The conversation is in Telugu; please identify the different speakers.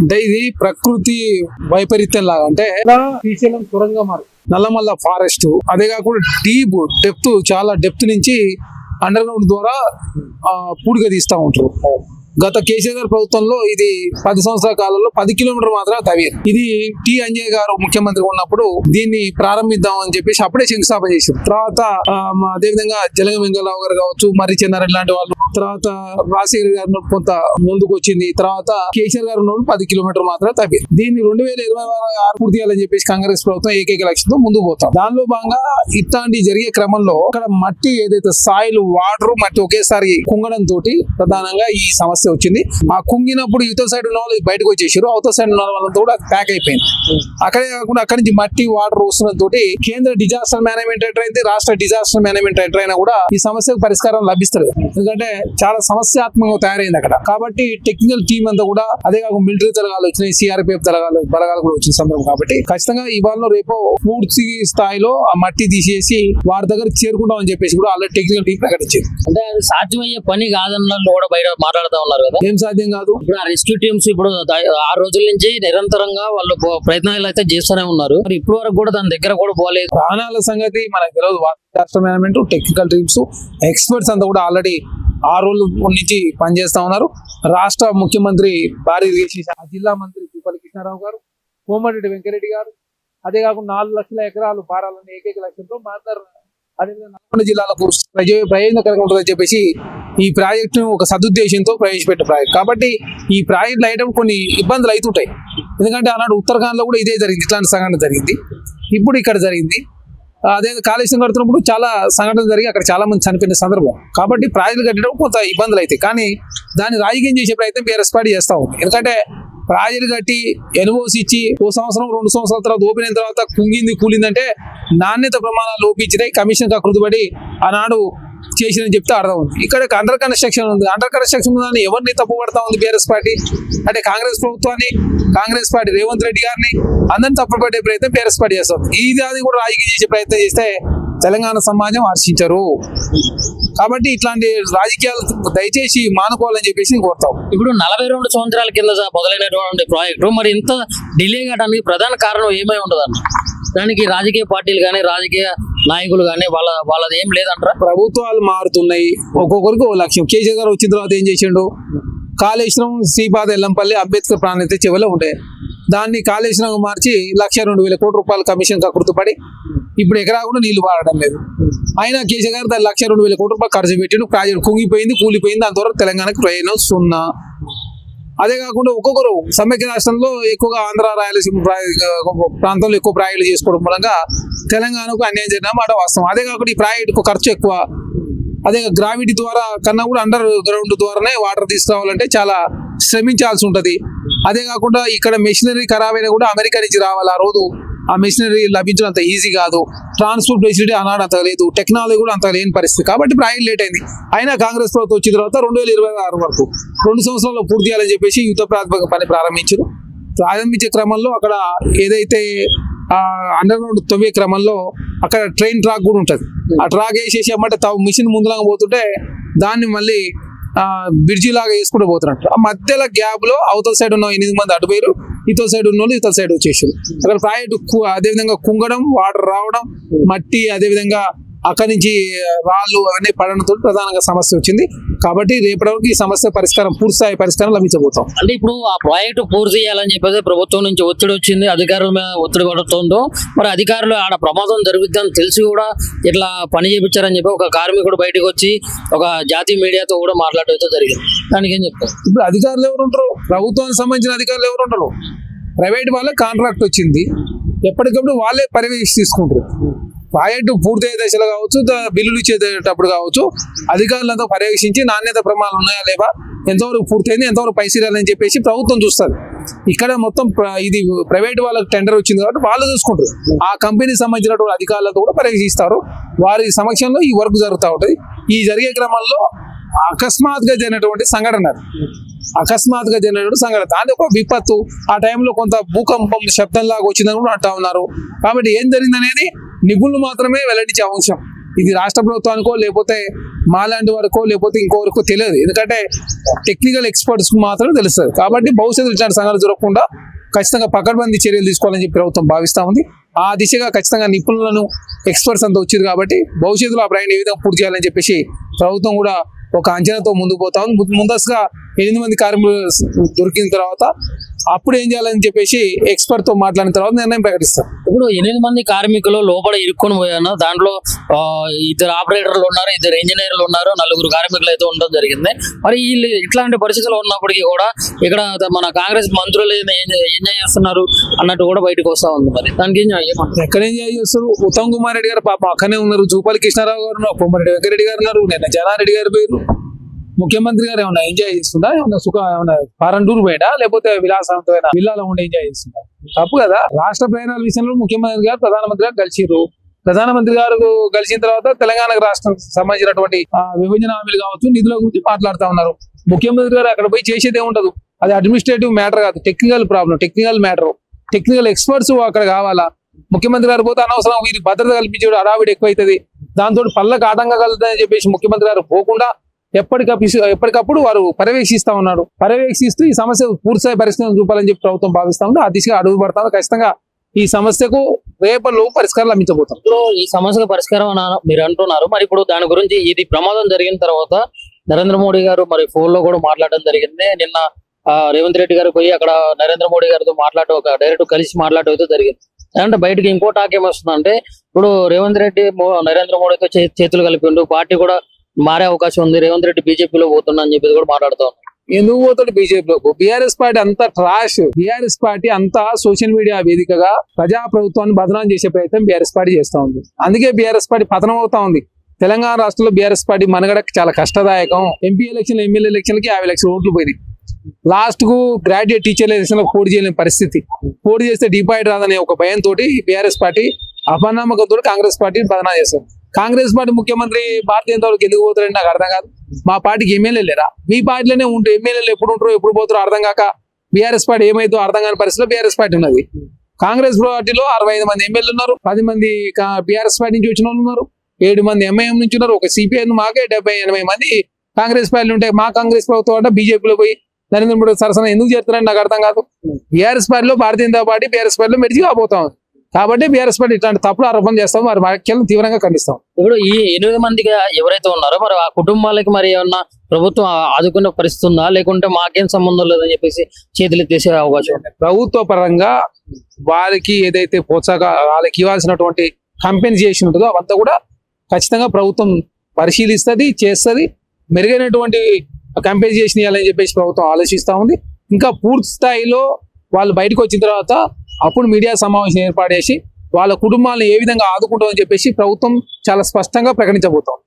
Speaker 1: అంటే ఇది ప్రకృతి వైపరీత్యం లాగా, అంటే శ్రీశైలం సొరంగా మారు నల్లమల్ల ఫారెస్ట్, అదే కాకుండా డెప్త్ చాలా డెప్త్ నుంచి అండర్ గ్రౌండ్ ద్వారా పూడిగా తీస్తా ఉంటారు. గత కేసీఆర్ గారి ప్రభుత్వంలో ఇది 10 సంవత్సరాల కాలంలో 10 కిలోమీటర్ మాత్రమే తవ్వారు. ఇది టి అంజయ్ గారు ముఖ్యమంత్రి ఉన్నప్పుడు దీన్ని ప్రారంభిద్దాం అని చెప్పేసి అప్పుడే శంకుస్థాపన చేశారు. తర్వాత అదేవిధంగా జలగ వెంకటరావు గారు కావచ్చు, మర్రి చెన్నారెడ్డి లాంటి వాళ్ళు, తర్వాత రాజశేఖర్ గారు కొంత ముందుకు వచ్చింది. తర్వాత కేసీఆర్ గారు ఉన్నప్పుడు 10 కిలోమీటర్ మాత్రమే తవ్వారు. దీన్ని 2026 పూర్తి చేయాలని చెప్పేసి కాంగ్రెస్ ప్రభుత్వం ఏకైక లక్ష్యంతో ముందుకు పోతాం. దానిలో భాగంగా ఇట్లాంటి జరిగే క్రమంలో అక్కడ మట్టి ఏదైతే సాయిల్ వాటర్ మట్టి ఒకేసారి కుంగడం తోటి ప్రధానంగా ఈ సమస్య వచ్చింది. ఆ కుంగినప్పుడు యువత సైడ్ ఉన్న వాళ్ళు బయటకు వచ్చేసారు, అవతల సైడ్ ఉన్న వాళ్ళంతా కూడా ప్యాక్ అయిపోయింది. అక్కడే కాకుండా అక్కడి నుంచి మట్టి వాటర్ వస్తున్న తోటి కేంద్ర డిజాస్టర్ మేనేజ్మెంట్ డైరెక్టర్ అయితే రాష్ట్ర డిజాస్టర్ మేనేజ్మెంట్ డైరెక్టర్ అయినా కూడా ఈ సమస్యకు పరిష్కారం లభిస్తుంది. ఎందుకంటే చాలా సమస్యాత్మకంగా తయారైంది అక్కడ. కాబట్టి టెక్నికల్ టీం అంతా కూడా, అదే కాకుండా మిలిటరీ దళాలు వచ్చినాయి, సిఆర్పిఎఫ్ బలగాలు కూడా వచ్చిన సందర్భం. కాబట్టి ఖచ్చితంగా ఇవాళ రేపు పూర్తి స్థాయిలో ఆ మట్టి తీసేసి వారి దగ్గర చేరుకుంటామని చెప్పేసి కూడా ఆల్రెడీ టెక్నికల్ టీం ప్రకటించింది.
Speaker 2: అంటే అది సాధ్యమయ్యే పని కాదన్న కూడా బయట మాట్లాడుతూ ఉన్నారు కదా.
Speaker 1: ఏం సాధ్యం కాదు.
Speaker 2: ఇప్పుడు ఆ రెస్క్యూ టీమ్స్ ఇప్పుడు 6 రోజుల నుంచి నిరంతరంగా వాళ్ళు ప్రయత్నాలు అయితే చేస్తూనే ఉన్నారు. మరి ఇప్పటి వరకు కూడా దాని దగ్గర కూడా పోలేదు.
Speaker 1: ప్రాణాల సంగతి మనకు తెలియదు. రాష్ట్ర మేనేజ్మెంట్, టెక్నికల్ టీమ్స్, ఎక్స్పర్ట్స్ అంతా కూడా ఆల్రెడీ 6 రోజుల నుంచి పనిచేస్తా ఉన్నారు. రాష్ట్ర ముఖ్యమంత్రి భారీ జిల్లా మంత్రి జూపల్లి కృష్ణారావు గారు, కోమటిరెడ్డి వెంకరెడ్డి గారు, అదే కాకుండా 4 లక్షల ఎకరాలు పారాలని ఏకైక లక్ష్యంతో మాట్లాడారు. అదేవిధంగా నల్గొండ జిల్లాలకు ప్రయోజనకరంగా ఉంటుందని చెప్పేసి ఈ ప్రాజెక్టును ఒక సదుద్దేశంతో ప్రవేశపెట్టే ప్రాజెక్ట్. కాబట్టి ఈ ప్రాజెక్టులు అయ్యడం కొన్ని ఇబ్బందులు అవుతుంటాయి. ఎందుకంటే ఆనాడు ఉత్తరాఖండ్ లో కూడా ఇదే జరిగింది, ఇట్లాంటి సంఘటన జరిగింది. ఇప్పుడు ఇక్కడ జరిగింది. అదే కాళేశ్వరం కడుతున్నప్పుడు చాలా సంఘటనలు జరిగి అక్కడ చాలా మంది చనిపోయిన సందర్భం. కాబట్టి ప్రాజెక్టులు కట్టడం కొంత ఇబ్బందులు అవుతాయి. కానీ దాన్ని రాజకీయం చేసే ప్రయత్నం బీఆర్ఎస్ పార్టీ చేస్తా ఉంది. ఎందుకంటే ప్రాజెక్టు కట్టి ఎన్ఓసి ఇచ్చి 1 సంవత్సరం 2 సంవత్సరాల తర్వాత ఓపెన్ అయిన తర్వాత కూలిందంటే నాణ్యత ప్రమాణాలు లోపించినాయి, కమిషన్ కృతుపడి ఆనాడు చేసిందని చెప్తే అర్థం ఉంది. ఇక్కడ అండర్ కన్స్ట్రక్షన్ ఉంది. అండర్ కన్స్ట్రక్షన్ ఉందని ఎవరిని తప్పు పడతా ఉంది బీఆర్ఎస్ పార్టీ? అంటే కాంగ్రెస్ ప్రభుత్వాన్ని, కాంగ్రెస్ పార్టీ రేవంత్ రెడ్డి గారిని అందరిని తప్పు పట్టే ప్రయత్నం బీఆర్ఎస్ పార్టీ చేస్తుంది. అది కూడా రాజకీయం చేసే ప్రయత్నం చేస్తే తెలంగాణ సమాజం హర్షించరు. కాబట్టి ఇట్లాంటి రాజకీయాలు దయచేసి మానుకోవాలని చెప్పేసి కోరుతాం.
Speaker 2: ఇప్పుడు 42 సంవత్సరాల కింద మొదలైనటువంటి ప్రాజెక్టు మరి ఇంత డిలే కావడానికి ప్రధాన కారణం ఏమై ఉండదు అన్న? దానికి రాజకీయ పార్టీలు కానీ రాజకీయ నాయకులు కానీ వాళ్ళది ఏం లేదంటారా?
Speaker 1: ప్రభుత్వాలు మారుతున్నాయి, ఒక్కొక్కరికి ఓ లక్ష్యం. కేసీఆర్ గారు వచ్చిన తర్వాత ఏం చేసిండు? కాళేశ్వరం, శ్రీపాద, ఎల్లంపల్లి, అంబేద్కర్ ప్రాణాయిత చెవులో ఉండే దాన్ని కాళేశ్వరం మార్చి 1,02,000 కోట్ల రూపాయల కమిషన్ కృతుపడి ఇప్పుడు ఎకరా కూడా నీళ్లు పారడం లేదు. అయినా కేసీఆర్ గారు దాన్ని 1,02,000 కోట్ల రూపాయలు ఖర్చు పెట్టిండు. ప్రాజెక్టు కుంగిపోయింది, కూలిపోయింది. దాని ద్వారా తెలంగాణకు ప్రయోజనం 0. అదే కాకుండా ఒక్కొక్కరు సమైక్య రాష్ట్రంలో ఎక్కువగా ఆంధ్ర, రాయలసీమ ప్రాంతంలో ఎక్కువ ప్రాజెక్టులు చేసుకోవడం మూలంగా తెలంగాణకు అన్యాయం జరిగిన మాట వాస్తవం. అదే కాకుండా ఈ ప్రాజెక్టుకు ఖర్చు ఎక్కువ. అదే గ్రావిటీ ద్వారా కన్నా కూడా అండర్ గ్రౌండ్ ద్వారానే వాటర్ తీసుకురావాలంటే చాలా శ్రమించాల్సి ఉంటుంది. అదే కాకుండా ఇక్కడ మెషినరీ ఖరాబ్ అయినా కూడా అమెరికా నుంచి రావాలి. ఆ రోజు ఆ మెషినరీ లభించడం అంత ఈజీ కాదు. ట్రాన్స్పోర్ట్ ఫెసిలిటీ ఆనాడు అంత లేదు, టెక్నాలజీ కూడా అంత లేని పరిస్థితి. కాబట్టి ప్రాజెక్ట్ లేట్ అయింది. అయినా కాంగ్రెస్ ప్రభుత్వం వచ్చిన తర్వాత 2026 వరకు 2 సంవత్సరాల్లో పూర్తి చేయాలని చెప్పేసి యుద్ధ ప్రాతిపదిక పని ప్రారంభించే క్రమంలో అక్కడ ఏదైతే అండర్ గ్రౌండ్ తవ్వే క్రమంలో అక్కడ ట్రైన్ ట్రాక్ కూడా ఉంటుంది. ఆ ట్రాక్ వేసేసి అన్నమాట మిషన్ ముందులాగా పోతుంటే దాన్ని మళ్ళీ బ్రిడ్జి లాగా వేసుకుంటూ పోతున్నట్టు. ఆ మధ్యలో గ్యాప్ లో అవతల సైడ్ ఉన్న 8 మంది అటుపోయారు, ఇతర సైడ్ ఉన్న వాళ్ళు ఇతర సైడ్ వచ్చేసారు. అక్కడ ప్రాజెక్టు అదేవిధంగా కుంగడం, వాటర్ రావడం, మట్టి, అదేవిధంగా అక్కడి నుంచి రాళ్ళు అవన్నీ పడడంతో ప్రధానంగా సమస్య వచ్చింది. కాబట్టి రేపటి వరకు ఈ సమస్య పూర్తి స్థాయి పరిష్కారం లభించబోతాం.
Speaker 2: అంటే ఇప్పుడు ఆ ప్రాజెక్టు పూర్తి చేయాలని చెప్పేసి ప్రభుత్వం నుంచి ఒత్తిడి వచ్చింది, అధికారుల మీద ఒత్తిడి పడుతుందో మరి అధికారులు ఆడ ప్రమాదం జరుగుతుందని తెలిసి కూడా ఇట్లా పని చేయించారని చెప్పి ఒక కార్మికుడు బయటకు వచ్చి ఒక జాతీయ మీడియాతో కూడా మాట్లాడటం జరిగింది. దానికి ఏం చెప్తారు?
Speaker 1: ఇప్పుడు అధికారులు ఎవరు ఉంటారు? ప్రభుత్వానికి సంబంధించిన అధికారులు ఎవరు ఉంటారు? ప్రైవేట్ వాళ్ళే కాంట్రాక్ట్ వచ్చింది, ఎప్పటికప్పుడు వాళ్ళే పర్యవేక్షణ తీసుకుంటారు. ప్రాజెక్టు పూర్తయ్యే దశలో కావచ్చు, బిల్లులు ఇచ్చేటప్పుడు కావచ్చు, అధికారులంతా పర్యవేక్షించి నాణ్యత ప్రమాణాలు ఉన్నాయా లేవా, ఎంతవరకు పూర్తయింది, ఎంతవరకు పైసలు చెప్పేసి ప్రభుత్వం చూస్తుంది. ఇక్కడ మొత్తం ఇది ప్రైవేట్ వాళ్ళకి టెండర్ వచ్చింది కాబట్టి వాళ్ళు చూసుకుంటారు. ఆ కంపెనీకి సంబంధించినటువంటి అధికారులతో కూడా పర్యవేక్షిస్తారు. వారి సమక్షంలో ఈ వర్క్ జరుగుతూ ఉంటుంది. ఈ జరిగే క్రమంలో అకస్మాత్తుగా జరిగినటువంటి సంఘటన దాని ఒక విపత్తు. ఆ టైంలో కొంత భూకంపం శబ్దంలాగా వచ్చిందని కూడా అంటా ఉన్నారు. కాబట్టి ఏం జరిగిందనేది నిపుణులు మాత్రమే వెల్లడించే అంశం. ఇది రాష్ట్ర ప్రభుత్వానికో లేకపోతే మాలాంటి వరకు లేకపోతే ఇంకోవరకు తెలియదు. ఎందుకంటే టెక్నికల్ ఎక్స్పర్ట్స్ మాత్రం తెలుస్తుంది. కాబట్టి భవిష్యత్తులో ఇట్లాంటి సంఘటనలు జరగకుండా ఖచ్చితంగా పకడ్బందీ చర్యలు తీసుకోవాలని చెప్పి ప్రభుత్వం భావిస్తూ ఉంది. ఆ దిశగా ఖచ్చితంగా నిపుణులను ఎక్స్పర్ట్స్ అంతా వచ్చింది కాబట్టి భవిష్యత్తులో ఆ ప్రాజెక్ట్ ఏ విధంగా పూర్తి చేయాలని చెప్పేసి ప్రభుత్వం కూడా ఒక అంచనాతో ముందుకు పోతా ఉంది. ముందస్తుగా 8 మంది కార్మికులు దొరికిన తర్వాత అప్పుడు ఏం చేయాలని చెప్పేసి ఎక్స్పర్ట్ తో మాట్లాడిన తర్వాత నిర్ణయం ప్రకటిస్తారు.
Speaker 2: ఇప్పుడు 8 మంది కార్మికులు లోపల ఇరుక్కొని పోయాను. దాంట్లో ఇద్దరు ఆపరేటర్లు ఉన్నారు, ఇద్దరు ఇంజనీర్లు ఉన్నారు, 4 కార్మికులు అయితే ఉండడం జరిగింది. మరి వీళ్ళు ఇట్లాంటి పరిస్థితులు ఉన్నప్పటికీ కూడా ఇక్కడ మన కాంగ్రెస్ మంత్రులు ఎంజాయ్ చేస్తున్నారు అన్నట్టు కూడా బయటకు వస్తా ఉంది. మరి దానికి ఏమంటారు?
Speaker 1: ఎక్కడ ఎంజాయ్ చేస్తారు? ఉత్తమ్ కుమార్ రెడ్డి గారు పాపం అక్కనే ఉన్నారు, జూపల్లి కృష్ణారావు గారు ఉన్నారు, కోమరెడ్డి వెంకరెడ్డి గారు ఉన్నారు, నిన్న జనారెడ్డి గారు పోయారు. ముఖ్యమంత్రి గారు ఏమన్నా ఎంజాయ్ చేస్తుందా? ఏమన్నా ఏమన్నా ఫారెన్ టూర్ పోయినా లేకపోతే విలాసవంతమైన విల్లాలో ఉండి ఎంజాయ్ చేస్తుందా? తప్పు కదా. రాష్ట్ర ప్రయాణాల విషయంలో ముఖ్యమంత్రి గారు ప్రధానమంత్రి గారు కలిసిరు. ప్రధానమంత్రి గారు కలిసిన తర్వాత తెలంగాణ రాష్ట్రం సంబంధించినటువంటి విభజన హామీలు కావచ్చు, నిధుల గురించి మాట్లాడుతూ ఉన్నారు. ముఖ్యమంత్రి గారు అక్కడ పోయి చేసేది ఏముండదు. అది అడ్మినిస్ట్రేటివ్ మ్యాటర్ కాదు, technical problem, technical matter. Technical experts అక్కడ కావాలా. ముఖ్యమంత్రి గారు పోతే అనవసరం వీరికి భద్రత కల్పించే హడావిడి ఎక్కువైతుంది, దాంతో పళ్ళకు ఆటంకం కలుగుతుందని చెప్పేసి ముఖ్యమంత్రి గారు పోకుండా ఎప్పటికప్పుడు వారు పర్యవేక్షిస్తా ఉన్నాడు. పర్యవేక్షిస్తూ ఈ సమస్య పూర్తిస్థాయి పరిష్కారం చూపాలని చెప్పి ప్రభుత్వం భావిస్తా ఉంది. ఆ దిశగా అడుగు పడతాము. ఖచ్చితంగా ఈ సమస్యకు రేపటిలో పరిష్కారం లభించబోతాం.
Speaker 2: ఇప్పుడు ఈ సమస్యకు పరిష్కారం మీరు అంటున్నారు. మరి ఇప్పుడు దాని గురించి ఇది ప్రమాదం జరిగిన తర్వాత నరేంద్ర మోడీ గారు మరి ఫోన్ లో కూడా మాట్లాడడం జరిగింది. నిన్న రేవంత్ రెడ్డి గారు పోయి అక్కడ నరేంద్ర మోడీ గారితో డైరెక్ట్ కలిసి మాట్లాడటం జరిగింది. అంటే బయటకి ఇంకో టాక్ ఏమొస్తుందంటే ఇప్పుడు రేవంత్ రెడ్డి నరేంద్ర మోడీతో చేతులు కలిపిండు, పార్టీ కూడా మారే అవకాశం ఉంది, రేవంత్ రెడ్డి బీజేపీలో పోతున్నా అని చెప్పి కూడా మాట్లాడుతూ ఉన్నారు.
Speaker 1: ఎందుకు పోతాడు బీజేపీలోకి? బీఆర్ఎస్ పార్టీ అంతా ట్రాష్. బీఆర్ఎస్ పార్టీ అంతా సోషల్ మీడియా వేదికగా ప్రజా ప్రభుత్వాన్ని బదనాం చేసే ప్రయత్నం బీఆర్ఎస్ పార్టీ చేస్తా ఉంది. అందుకే బీఆర్ఎస్ పార్టీ పతనం అవుతా ఉంది. తెలంగాణ రాష్ట్రంలో బీఆర్ఎస్ పార్టీ మనగడ చాలా కష్టదాయకం. ఎంపీ ఎలక్షన్, ఎమ్మెల్యే ఎలక్షన్లకి 50 లక్షల ఓట్లు పోయింది. లాస్ట్ కు గ్రాడ్యుయేట్ టీచర్ ఎలక్షన్ పోటీ చేయలేని పరిస్థితి. పోటీ చేస్తే డిపాయిట్ రాదనే ఒక భయంతో బీఆర్ఎస్ పార్టీ అపనమ్మకంతో కాంగ్రెస్ పార్టీని బదనాం చేస్తారు. కాంగ్రెస్ పార్టీ ముఖ్యమంత్రి భారతీయ జనతా పార్టీకి ఎందుకు పోతారని నాకు అర్థం కాదు. మా పార్టీకి ఎమ్మెల్యే లేరా? మీ పార్టీలోనే ఉంటే ఎమ్మెల్యేలు ఎప్పుడు ఉంటారో ఎప్పుడు పోతారో అర్థం కాక బీఆర్ఎస్ పార్టీ ఏమైతే అర్థం కాని పరిస్థితిలో బీఆర్ఎస్ పార్టీ ఉన్నది. కాంగ్రెస్ పార్టీలో 65 మంది ఎమ్మెల్యేలు ఉన్నారు, 10 మంది బీఆర్ఎస్ పార్టీ నుంచి వచ్చిన వాళ్ళు ఉన్నారు, 7 మంది ఎంఐఎం నుంచి ఉన్నారు, ఒక సిపిఐ మాకే 70-80 మంది కాంగ్రెస్ పార్టీలు ఉంటాయి. మా కాంగ్రెస్ ప్రభుత్వం అంటే బీజేపీలో పోయి నరేంద్ర మోడీ సరసన ఎందుకు చేస్తారని నాకు అర్థం కాదు. బీఆర్ఎస్ పార్టీలో భారతీయ జనతా పార్టీ బీఆర్ఎస్ పార్టీలో మెడిచి కాబోతాం. కాబట్టి బీఆర్ఎస్ పార్టీ ఇట్లాంటి తప్పులు ఆరోపణ చేస్తాం, వారి వ్యాఖ్యలను తీవ్రంగా ఖండిస్తాం.
Speaker 2: ఇప్పుడు ఈ 8 మందిగా ఎవరైతే ఉన్నారో మరి ఆ కుటుంబాలకి మరి ఏమన్నా ప్రభుత్వం ఆదుకునే పరిస్థితి ఉందా, లేకుంటే మాకేం సంబంధం లేదని చెప్పేసి చేతులు ఎత్తేసే అవకాశం ఉంది?
Speaker 1: ప్రభుత్వ పరంగా వారికి ఏదైతే వాళ్ళకి ఇవ్వాల్సినటువంటి కంపెన్సేషన్ ఉంటుందో అవంతా కూడా ఖచ్చితంగా ప్రభుత్వం పరిశీలిస్తుంది, చేస్తుంది. మెరుగైనటువంటి కంపెన్సేషన్ ఇవ్వాలని చెప్పేసి ప్రభుత్వం ఆలోచిస్తూ ఉంది. ఇంకా పూర్తి స్థాయిలో వాళ్ళు బయటకు వచ్చిన తర్వాత అప్పుడు మీడియా సమావేశం ఏర్పాటు చేసి వాళ్ళ కుటుంబాలను ఏ విధంగా ఆదుకుంటామని చెప్పేసి ప్రభుత్వం చాలా స్పష్టంగా ప్రకటించబోతోంది.